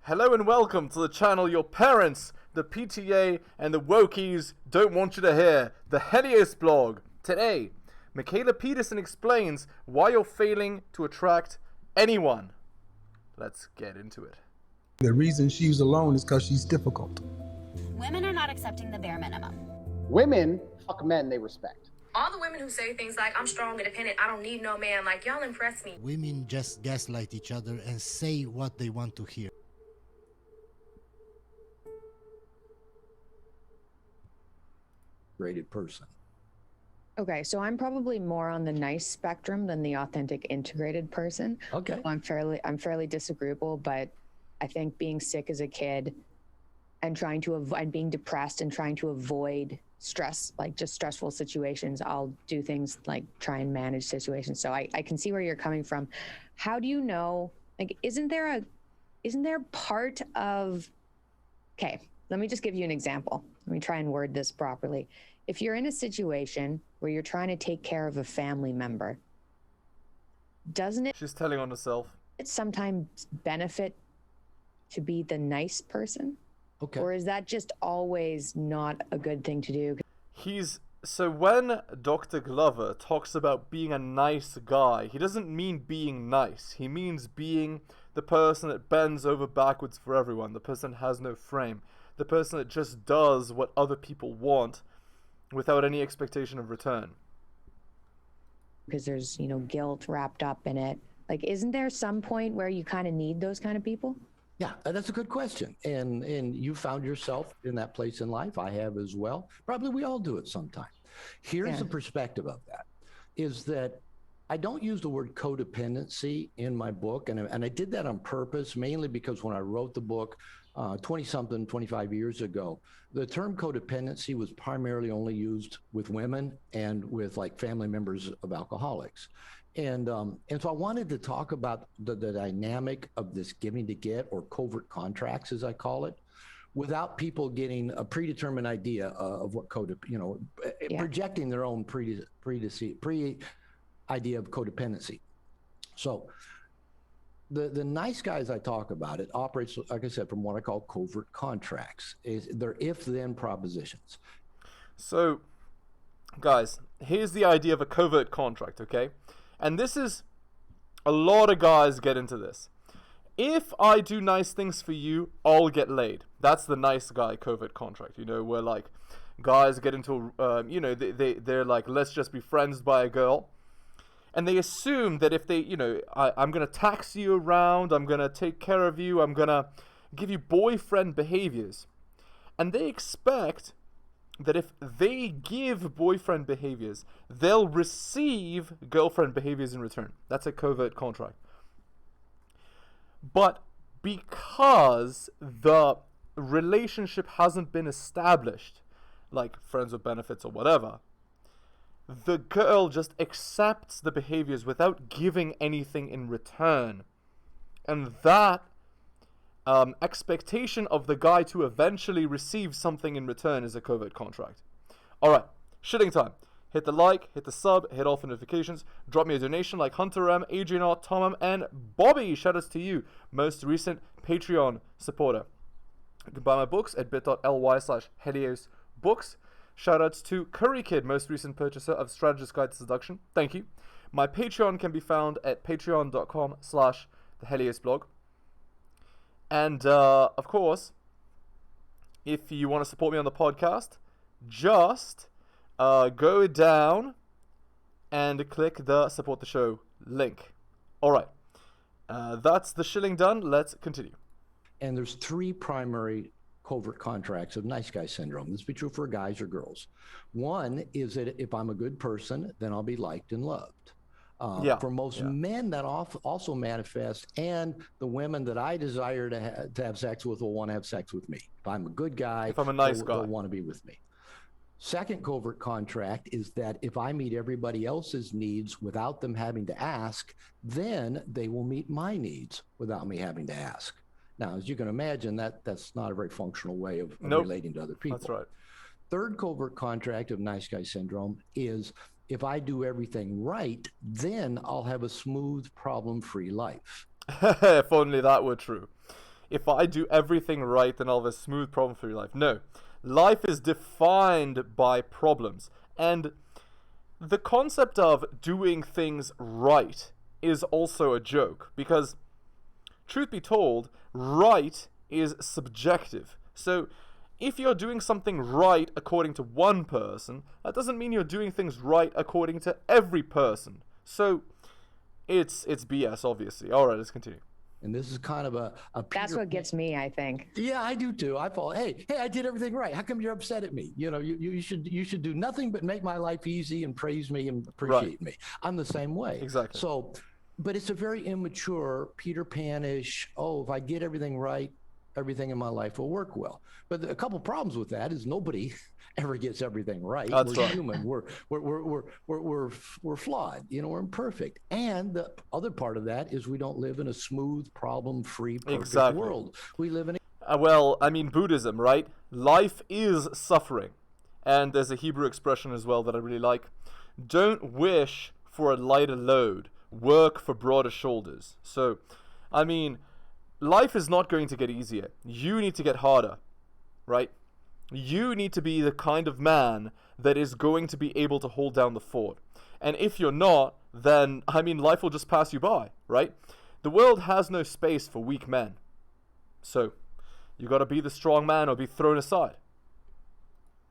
Hello and welcome to the channel your parents, the PTA, and the wokies don't want you to hear, the heliosblog. Today, Mikhaila Peterson explains why you're failing to attract anyone. Let's get into it. The reason she's alone is because she's difficult. Women are not accepting the bare minimum. Women fuck men they respect. All the women who say things like, I'm strong, independent, I don't need no man, like, y'all impress me. Women just gaslight each other and say what they want to hear. Rated person. Okay, so I'm probably more on the nice spectrum than the authentic integrated person. Okay. I'm fairly disagreeable, but I think being sick as a kid and and being depressed and trying to avoid stress, like just stressful situations, I'll do things like try and manage situations. So I can see where you're coming from. How do you know, like, isn't there part of, okay, let me just give you an example. Let me try and word this properly. If you're in a situation where you're trying to take care of a family member, doesn't it? She's telling on herself. It sometimes benefit to be the nice person? Okay. Or is that just always not a good thing to do? So when Dr. Glover talks about being a nice guy, he doesn't mean being nice. He means being the person that bends over backwards for everyone, the person that has no frame, the person that just does what other people want without any expectation of return. Because there's, guilt wrapped up in it. Like, isn't there some point where you kind of need those kind of people? Yeah, that's a good question. And you found yourself in that place in life. I have as well. Probably we all do it sometime. Here's the perspective of that, is that I don't use the word codependency in my book. And I did that on purpose, mainly because when I wrote the book 25 years ago, the term codependency was primarily only used with women and with like family members of alcoholics. And so I wanted to talk about the dynamic of this giving to get, or covert contracts, as I call it, without people getting a predetermined idea of what projecting their own idea of codependency. So the nice guys I talk about, it operates, like I said, from what I call covert contracts. They're if-then propositions. So, guys, here's the idea of a covert contract, okay? And this is, a lot of guys get into this. If I do nice things for you, I'll get laid. That's the nice guy covert contract, where like guys get into, they're like, let's just be friends by a girl. And they assume that if they, I'm going to tax you around, I'm going to take care of you, I'm going to give you boyfriend behaviors. And they expect that if they give boyfriend behaviors, they'll receive girlfriend behaviors in return. That's a covert contract. But because the relationship hasn't been established, like friends with benefits or whatever, the girl just accepts the behaviors without giving anything in return. And that expectation of the guy to eventually receive something in return is a covert contract. Alright, shitting time. Hit the like, hit the sub, hit all for notifications. Drop me a donation like Hunter M, Adrian R, Tom M, and Bobby. Shout outs to you, most recent Patreon supporter. You can buy my books at bit.ly/heliosbooks. Shoutouts to Curry Kid, most recent purchaser of Strategist Guide to Seduction. Thank you. My Patreon can be found at patreon.com/theheliosblog. And, of course, if you want to support me on the podcast, just go down and click the support the show link. All right. That's the shilling done. Let's continue. And there's three primary covert contracts of nice guy syndrome. This be true for guys or girls. One is that if I'm a good person, then I'll be liked and loved. For most men, that also manifests, and the women that I desire to have sex with will want to have sex with me. If I'm a good guy, if I'm a nice guy, they'll want to be with me. Second covert contract is that if I meet everybody else's needs without them having to ask, then they will meet my needs without me having to ask. Now, as you can imagine, that's not a very functional way of relating to other people. That's right. Third covert contract of nice guy syndrome is if I do everything right, then I'll have a smooth, problem-free life. If only that were true. if I do everything right, then I'll have a smooth problem-free life. No. Life is defined by problems. And the concept of doing things right is also a joke, because, truth be told, right is subjective. So if you're doing something right according to one person, that doesn't mean you're doing things right according to every person. So it's BS, obviously. All right, let's continue. And this is kind of a That's what gets me, I think. Yeah, I do too. I fall, hey, I did everything right. How come you're upset at me? You know, you should do nothing but make my life easy and praise me and appreciate me. I'm the same way. Exactly. So, but it's a very immature, Peter Pan-ish, oh, if I get everything right, everything in my life will work well. But a couple problems with that is nobody ever gets everything right. That's we're right. human. We're flawed. You know, we're imperfect. And the other part of that is we don't live in a smooth, problem-free, perfect world. We live in well, I mean, Buddhism, right? Life is suffering. And there's a Hebrew expression as well that I really like. Don't wish for a lighter load. Work for broader shoulders. So, I mean, life is not going to get easier. You need to get harder, right? You need to be the kind of man that is going to be able to hold down the fort. And if you're not, then, I mean, life will just pass you by, right? The world has no space for weak men. So, you got to be the strong man or be thrown aside.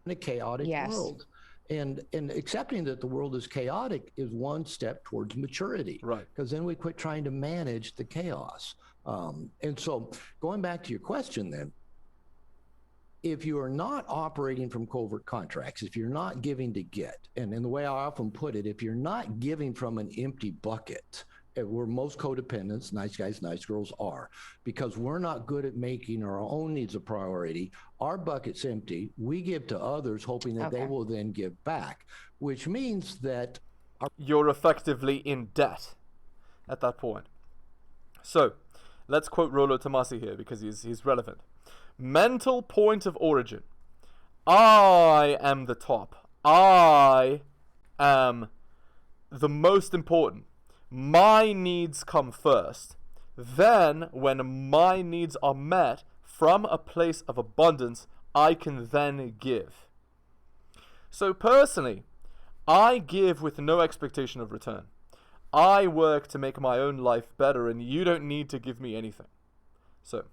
a chaotic world. And accepting that the world is chaotic is one step towards maturity. Right. Because then we quit trying to manage the chaos. And so going back to your question then, if you are not operating from covert contracts, if you're not giving to get, and in the way I often put it, if you're not giving from an empty bucket, where most codependents, nice guys, nice girls are, because we're not good at making our own needs a priority, our bucket's empty, we give to others hoping that they will then give back, which means that you're effectively in debt at that point. So, let's quote Rollo Tomasi here because he's relevant. Mental point of origin. I am the top. I am the most important. My needs come first. Then, when my needs are met from a place of abundance, I can then give. So personally, I give with no expectation of return. I work to make my own life better, and you don't need to give me anything. So,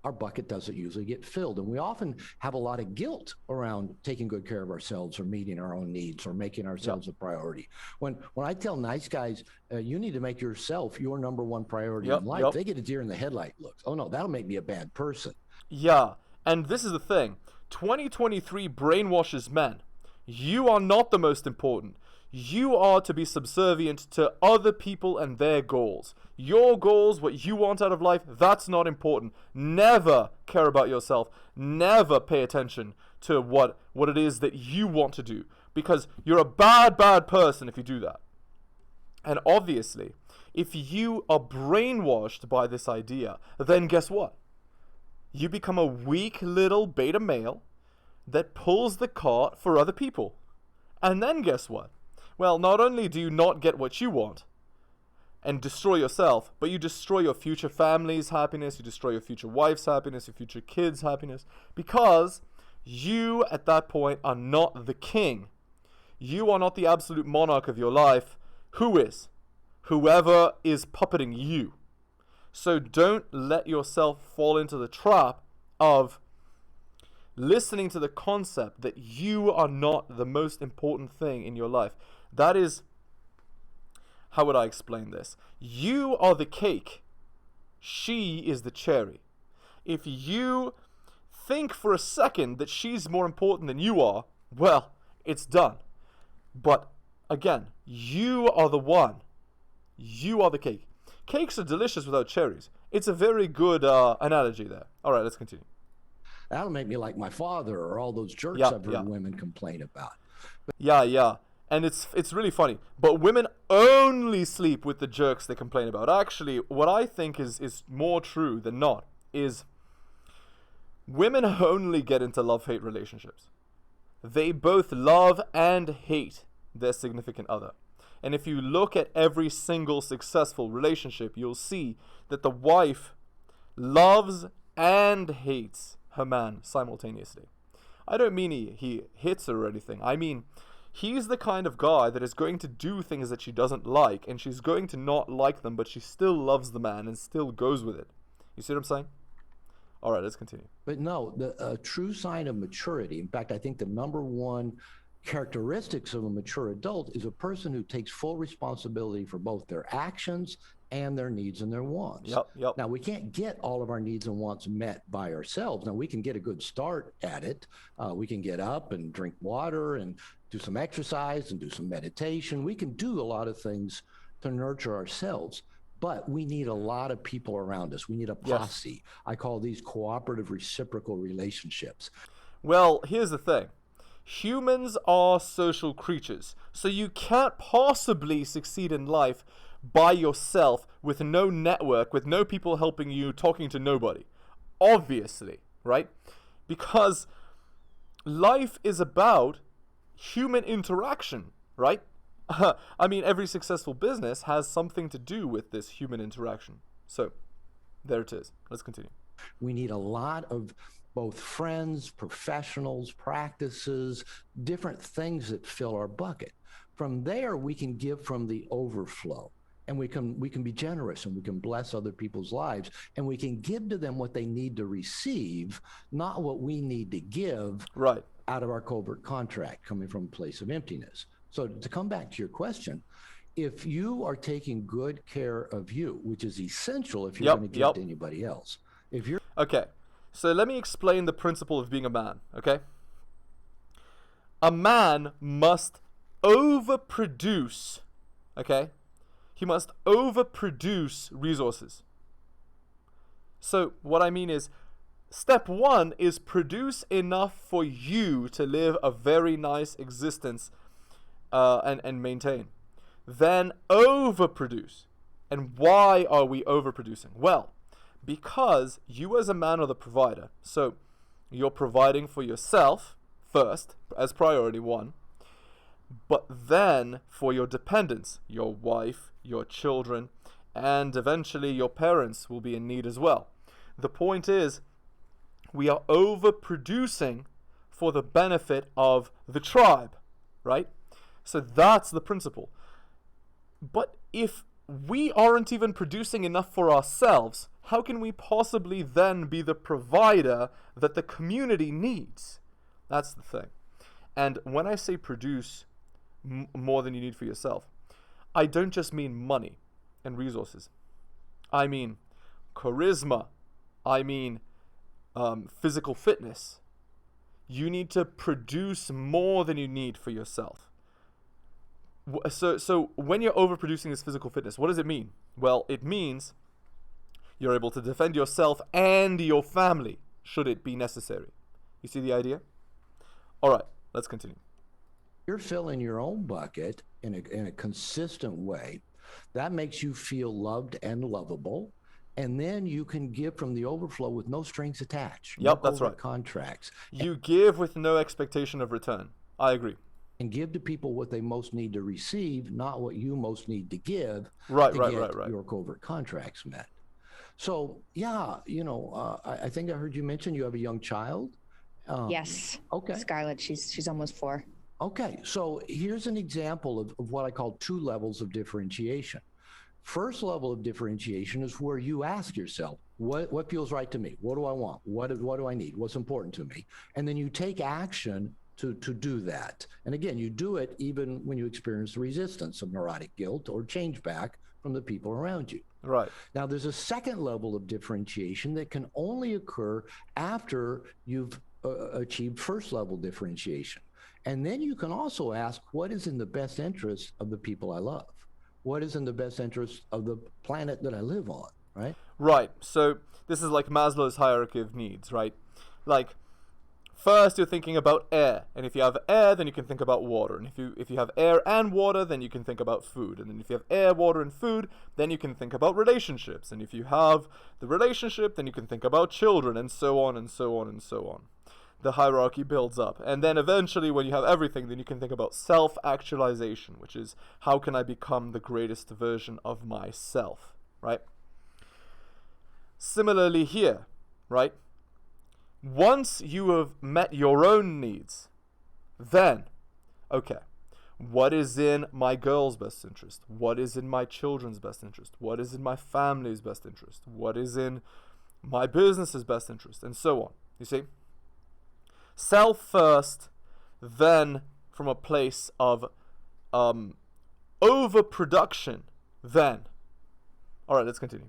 our bucket doesn't usually get filled. And we often have a lot of guilt around taking good care of ourselves or meeting our own needs or making ourselves a priority. When I tell nice guys, you need to make yourself your number one priority in life, they get a deer in the headlight look. Oh no, that'll make me a bad person. Yeah, and this is the thing. 2023 brainwashes men. You are not the most important. You are to be subservient to other people and their goals. Your goals, what you want out of life, that's not important. Never care about yourself. Never pay attention to what it is that you want to do. Because you're a bad person if you do that. And obviously, if you are brainwashed by this idea, then guess what? You become a weak little beta male that pulls the cart for other people. And then guess what? Well, not only do you not get what you want and destroy yourself, but you destroy your future family's happiness, you destroy your future wife's happiness, your future kids' happiness, because you, at that point, are not the king. You are not the absolute monarch of your life. Who is? Whoever is puppeting you. So don't let yourself fall into the trap of listening to the concept that you are not the most important thing in your life. That is, how would I explain this? You are the cake. She is the cherry. If you think for a second that she's more important than you are, well, it's done. But again, you are the one. You are the cake. Cakes are delicious without cherries. It's a very good analogy there. All right, let's continue. That'll make me like my father or all those jerks I've heard women complain about. Yeah. And it's really funny. But women only sleep with the jerks they complain about. Actually, what I think is more true than not is women only get into love-hate relationships. They both love and hate their significant other. And if you look at every single successful relationship, you'll see that the wife loves and hates her man simultaneously. I don't mean he hits her or anything. I mean, he's the kind of guy that is going to do things that she doesn't like, and she's going to not like them, but she still loves the man and still goes with it. You see what I'm saying? All right, let's continue. But no, the true sign of maturity, in fact, I think the number one characteristics of a mature adult is a person who takes full responsibility for both their actions and their needs and their wants. Yep. Now, we can't get all of our needs and wants met by ourselves. Now, we can get a good start at it. We can get up and drink water and do some exercise and do some meditation. We can do a lot of things to nurture ourselves, but we need a lot of people around us. We need a posse. Yes. I call these cooperative reciprocal relationships. Well, here's the thing. Humans are social creatures, so you can't possibly succeed in life by yourself with no network, with no people helping you, talking to nobody. Obviously, right? Because life is about human interaction, right? I mean, every successful business has something to do with this human interaction. So, there it is. Let's continue. We need a lot of both friends, professionals, practices, different things that fill our bucket. From there, we can give from the overflow. And we can be generous, and we can bless other people's lives, and we can give to them what they need to receive, not what we need to give out of our covert contract coming from a place of emptiness. So to come back to your question, if you are taking good care of you, which is essential if you're going to give to anybody else. If you're Okay, so let me explain the principle of being a man, okay? A man must overproduce, okay? He must overproduce resources. So what I mean is, step one is produce enough for you to live a very nice existence and maintain. Then overproduce. And why are we overproducing? Well, because you as a man are the provider. So you're providing for yourself first as priority one, but then for your dependents, your wife, your children, and eventually your parents will be in need as well. The point is, we are overproducing for the benefit of the tribe, right? So that's the principle. But if we aren't even producing enough for ourselves, how can we possibly then be the provider that the community needs? That's the thing. And when I say produce more than you need for yourself, I don't just mean money and resources. I mean charisma. I mean physical fitness. You need to produce more than you need for yourself. So when you're overproducing this physical fitness, what does it mean? Well, it means you're able to defend yourself and your family, should it be necessary. You see the idea? All right, let's continue. You're filling your own bucket in a consistent way. That makes you feel loved and lovable. And then you can give from the overflow with no strings attached. Yep, that's right. Contracts. You give with no expectation of return. I agree. And give to people what they most need to receive, not what you most need to give right. your covert contracts met. So, yeah, I think I heard you mention you have a young child. Yes. Okay. Scarlett, she's almost 4. Okay, so here's an example of what I call 2 levels of differentiation. First level of differentiation is where you ask yourself, what feels right to me? What do I want? What do I need? What's important to me? And then you take action to do that. And again, you do it even when you experience the resistance of neurotic guilt or change back from the people around you. Right. Now, there's a second level of differentiation that can only occur after you've achieved first level differentiation. And then you can also ask, what is in the best interest of the people I love? What is in the best interest of the planet that I live on, right? Right. So this is like Maslow's hierarchy of needs, right? Like, first you're thinking about air, and if you have air, then you can think about water, and if you have air and water, then you can think about food, and then if you have air, water, and food, then you can think about relationships, and if you have the relationship, then you can think about children, and so on and so on and so on. The hierarchy builds up, and then eventually when you have everything, then you can think about self-actualization, which is how can I become the greatest version of myself, right? Similarly here, right? Once you have met your own needs, then, okay, what is in my girl's best interest? What is in my children's best interest? What is in my family's best interest? What is in my business's best interest? And so on. You see? Self first, then from a place of overproduction, then. All right, let's continue.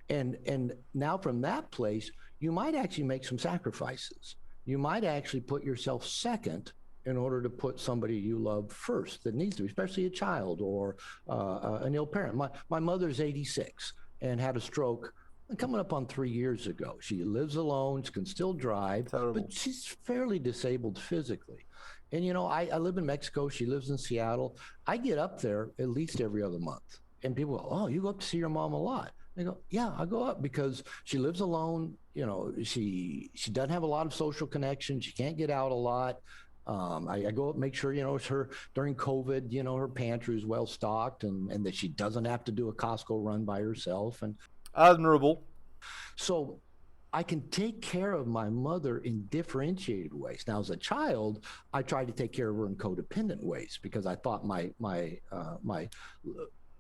And now from that place, you might actually make some sacrifices. You might actually put yourself second in order to put somebody you love first that needs to be, especially a child or an ill parent. My mother's 86 and had a stroke coming up on 3 years ago. She lives alone, she can still drive, Terrible. but she's fairly disabled physically. And, you know, I live in Mexico. She lives in Seattle. I get up there at least every other month. And people go, oh, you go up to see your mom a lot. I go, yeah, I go up because she lives alone. You know, she doesn't have a lot of social connections. She can't get out a lot. I go up, make sure, you know, it's her during COVID, you know, her pantry is well stocked and that she doesn't have to do a Costco run by herself. And admirable. So I can take care of my mother in differentiated ways. Now, as a child, I tried to take care of her in codependent ways because I thought my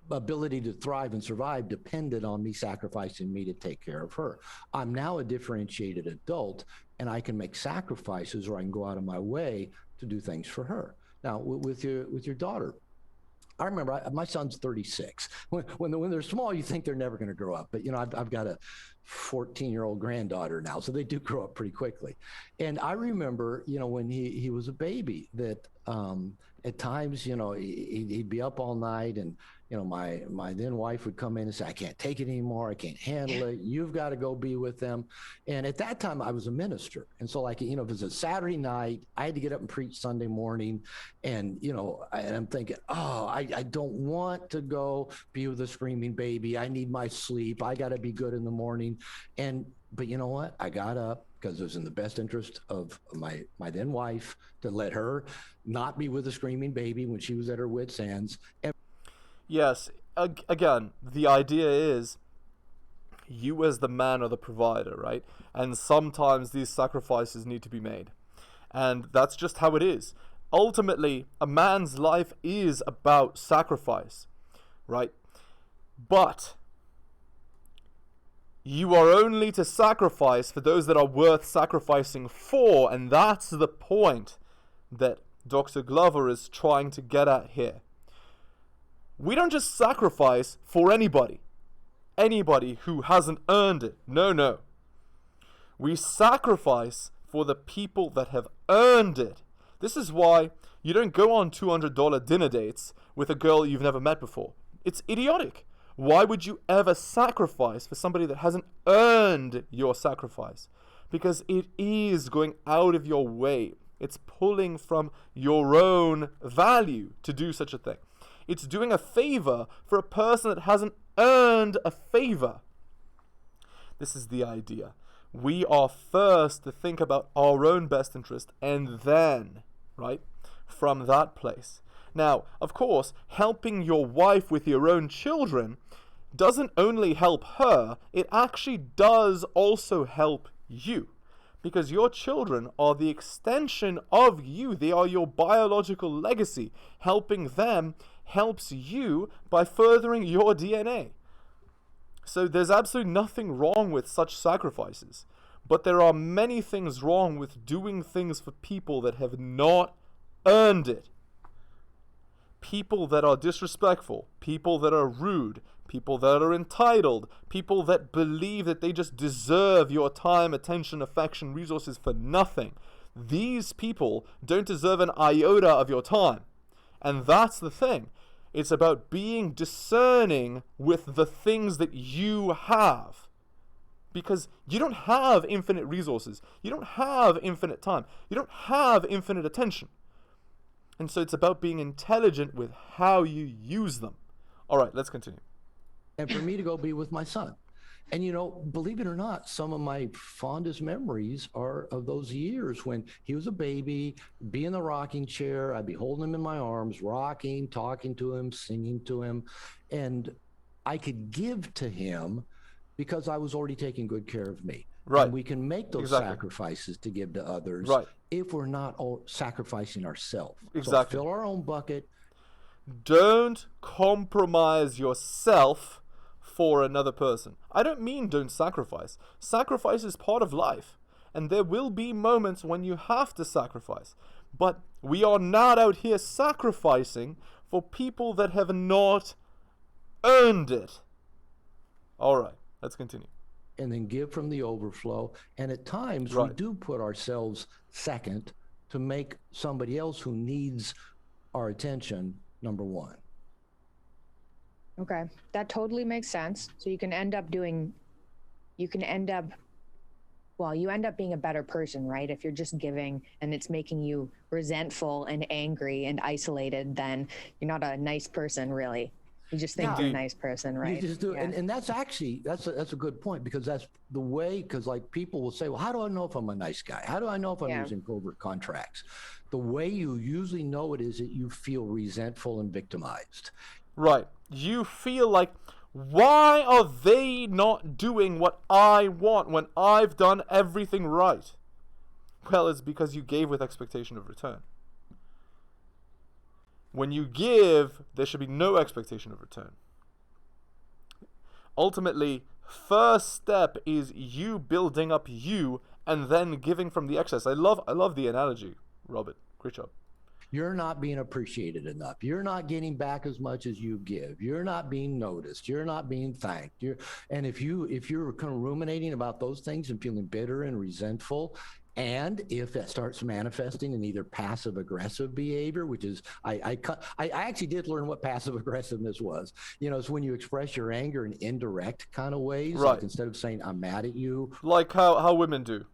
ability to thrive and survive depended on me sacrificing me to take care of her. I'm now a differentiated adult, and I can make sacrifices, or I can go out of my way to do things for her. Now, with your daughter, I remember my son's 36. When they're small, you think they're never going to grow up. But, you know, I've got a 14-year-old granddaughter now, so they do grow up pretty quickly. And I remember, you know, when he was a baby that at times, you know, he'd be up all night and, you know, my then wife would come in and say, I can't take it anymore. I can't handle it. You've got to go be with them. And at that time I was a minister. And so, like, you know, if it was a Saturday night, I had to get up and preach Sunday morning. And, you know, and I'm thinking, oh, I don't want to go be with a screaming baby. I need my sleep. I got to be good in the morning. But you know what? I got up because it was in the best interest of my then wife to let her not be with a screaming baby when she was at her wit's ends. Yes, again, the idea is you as the man are the provider, right? And sometimes these sacrifices need to be made. And that's just how it is. Ultimately, a man's life is about sacrifice, right? But you are only to sacrifice for those that are worth sacrificing for, and that's the point that Dr. Glover is trying to get at here. We don't just sacrifice for anybody who hasn't earned it. No. We sacrifice for the people that have earned it. This is why you don't go on $200 dinner dates with a girl you've never met before. It's idiotic. Why would you ever sacrifice for somebody that hasn't earned your sacrifice? Because it is going out of your way. It's pulling from your own value to do such a thing. It's doing a favor for a person that hasn't earned a favor. This is the idea. We are first to think about our own best interest and then, right, from that place. Now, of course, helping your wife with your own children doesn't only help her, it actually does also help you. Because your children are the extension of you. They are your biological legacy. Helping them helps you by furthering your DNA. So there's absolutely nothing wrong with such sacrifices. But there are many things wrong with doing things for people that have not earned it. People that are disrespectful, people that are rude, people that are entitled, people that believe that they just deserve your time, attention, affection, resources for nothing. These people don't deserve an iota of your time. And that's the thing. It's about being discerning with the things that you have. Because you don't have infinite resources. You don't have infinite time. You don't have infinite attention. And so it's about being intelligent with how you use them. All right, let's continue. And for me to go be with my son. And, you know, believe it or not, some of my fondest memories are of those years when he was a baby, be in the rocking chair, I'd be holding him in my arms, rocking, talking to him, singing to him. And I could give to him because I was already taking good care of me. Right. And we can make those Exactly. sacrifices to give to others Right. if we're not all sacrificing ourselves. Exactly. So fill our own bucket. Don't compromise yourself for another person. I don't mean don't sacrifice. Sacrifice is part of life. And there will be moments when you have to sacrifice. But we are not out here sacrificing for people that have not earned it. All right, let's continue. And then give from the overflow. And at times we do put ourselves second to make somebody else who needs our attention number one. Okay, that totally makes sense. So you end up being a better person, right? If you're just giving and it's making you resentful and angry and isolated, then you're not a nice person, really. You just think you're a nice person, right? You just do. And that's actually, that's a good point, because that's the way, because like people will say, well, how do I know if I'm a nice guy? How do I know if I'm using covert contracts? The way you usually know it is that you feel resentful and victimized. Right. You feel like, why are they not doing what I want when I've done everything right? Well, it's because you gave with expectation of return. When you give, there should be no expectation of return. Ultimately, first step is you building up you and then giving from the excess. I love the analogy, Robert. Great job. You're not being appreciated enough. You're not getting back as much as you give. You're not being noticed. You're not being thanked. And if you're kind of ruminating about those things and feeling bitter and resentful, and if that starts manifesting in either passive aggressive behavior, which is, I actually did learn what passive aggressiveness was. It's when you express your anger in indirect kind of ways. Right. Like instead of saying, I'm mad at you. Like how women do.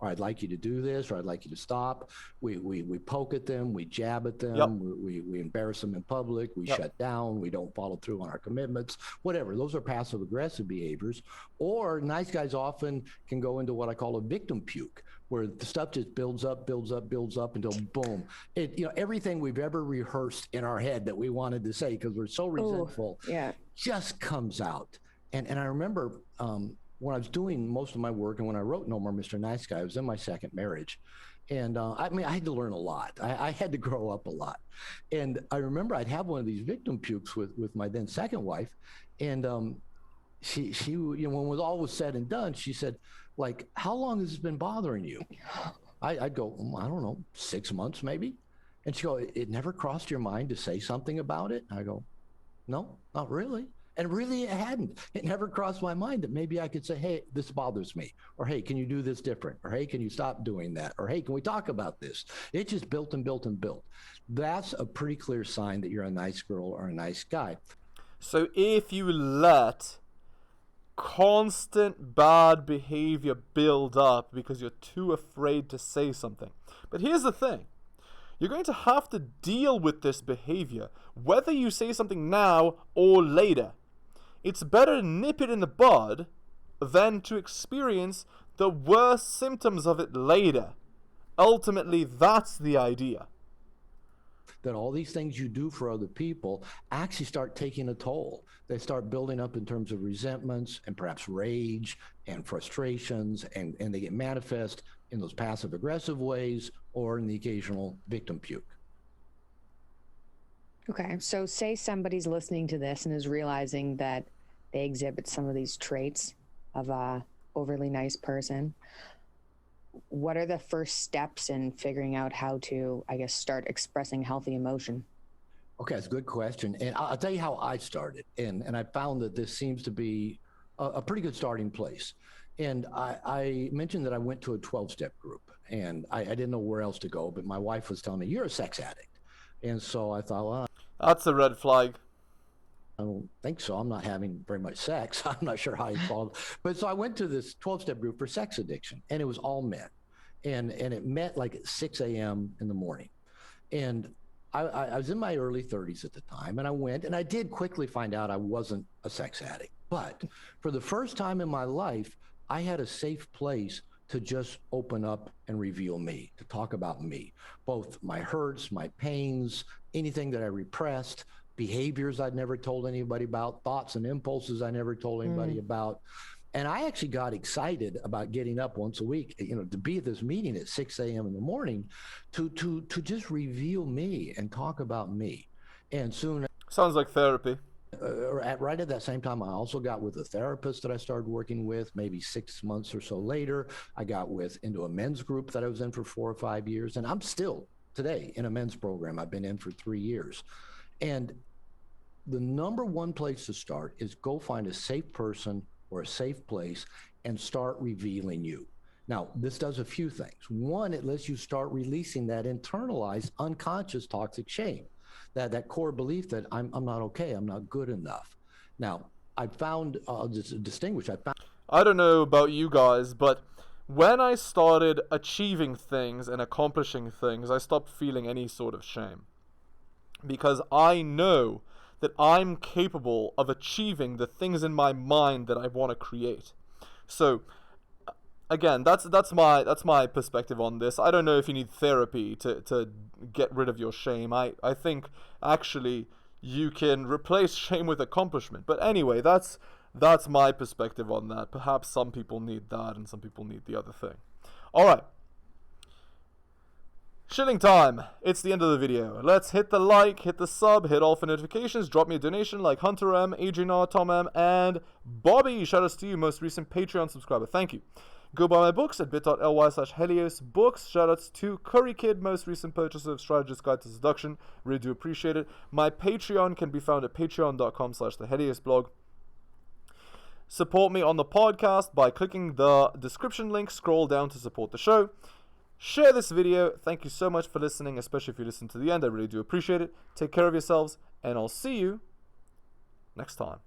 Or I'd like you to do this, or I'd like you to stop. We poke at them, we jab at them, we embarrass them in public, we shut down, we don't follow through on our commitments, whatever. Those are passive aggressive behaviors. Or nice guys often can go into what I call a victim puke, where the stuff just builds up until boom. Everything we've ever rehearsed in our head that we wanted to say because we're so resentful just comes out. And I remember when I was doing most of my work and when I wrote No More Mr. Nice Guy, I was in my second marriage. And I had to learn a lot. I had to grow up a lot. And I remember I'd have one of these victim pukes with my then second wife. And she when it all was said and done, she said, like, how long has this been bothering you? I'd go, I don't know, 6 months maybe. And she'd go, it never crossed your mind to say something about it? I go, no, not really. And really, it hadn't. It never crossed my mind that maybe I could say, hey, this bothers me. Or, hey, can you do this different? Or, hey, can you stop doing that? Or, hey, can we talk about this? It just built and built and built. That's a pretty clear sign that you're a nice girl or a nice guy. So if you let constant bad behavior build up because you're too afraid to say something. But here's the thing. You're going to have to deal with this behavior, whether you say something now or later. It's better to nip it in the bud than to experience the worst symptoms of it later. Ultimately, that's the idea. That all these things you do for other people actually start taking a toll. They start building up in terms of resentments and perhaps rage and frustrations, and they get manifest in those passive aggressive ways or in the occasional victim puke. Okay, so say somebody's listening to this and is realizing that they exhibit some of these traits of a overly nice person. What are the first steps in figuring out how to, I guess, start expressing healthy emotion? Okay, that's a good question. And I'll tell you how I started. And I found that this seems to be a pretty good starting place. And I mentioned that I went to a 12-step group, and I didn't know where else to go, but my wife was telling me, you're a sex addict. And so I thought, well, that's a red flag. I don't think so. I'm not having very much sex. I'm not sure how you call it. But so I went to this 12-step group for sex addiction, and it was all men. And it met like at 6 a.m. in the morning. And I was in my early 30s at the time, and I went, and I did quickly find out I wasn't a sex addict. But for the first time in my life, I had a safe place to just open up and reveal me, to talk about me, both my hurts, my pains, anything that I repressed. behaviors I'd never told anybody about, thoughts and impulses I never told anybody about. And I actually got excited about getting up once a week, to be at this meeting at 6 a.m. in the morning to just reveal me and talk about me. And soon, Sounds like therapy. right at that same time, I also got with a therapist that I started working with maybe 6 months or so later. I got into a men's group that I was in for 4 or 5 years. And I'm still today in a men's program I've been in for 3 years. And the number one place to start is go find a safe person or a safe place and start revealing you. Now, this does a few things. One, it lets you start releasing that internalized, unconscious toxic shame, that core belief that I'm not okay, I'm not good enough. Now, I found, I'll just distinguish, I don't know about you guys, but when I started achieving things and accomplishing things, I stopped feeling any sort of shame. Because I know that I'm capable of achieving the things in my mind that I want to create. So, again, that's my perspective on this. I don't know if you need therapy to get rid of your shame. I think actually you can replace shame with accomplishment. But anyway, that's my perspective on that. Perhaps some people need that and some people need the other thing. All right. Shilling time. It's the end of the video. Let's hit the like, hit the sub, hit all for notifications, drop me a donation like Hunter M, Adrian R, Tom M, and Bobby. Shout outs to you, most recent Patreon subscriber. Thank you. Go buy my books at bit.ly/heliosbooks. Shout outs to Curry Kid, most recent purchaser of Strategist Guide to Seduction. Really do appreciate it. My Patreon can be found at patreon.com/theheliosblog. Support me on the podcast by clicking the description link. Scroll down to support the show. Share this video. Thank you so much for listening, especially if you listen to the end. I really do appreciate it. Take care of yourselves, and I'll see you next time.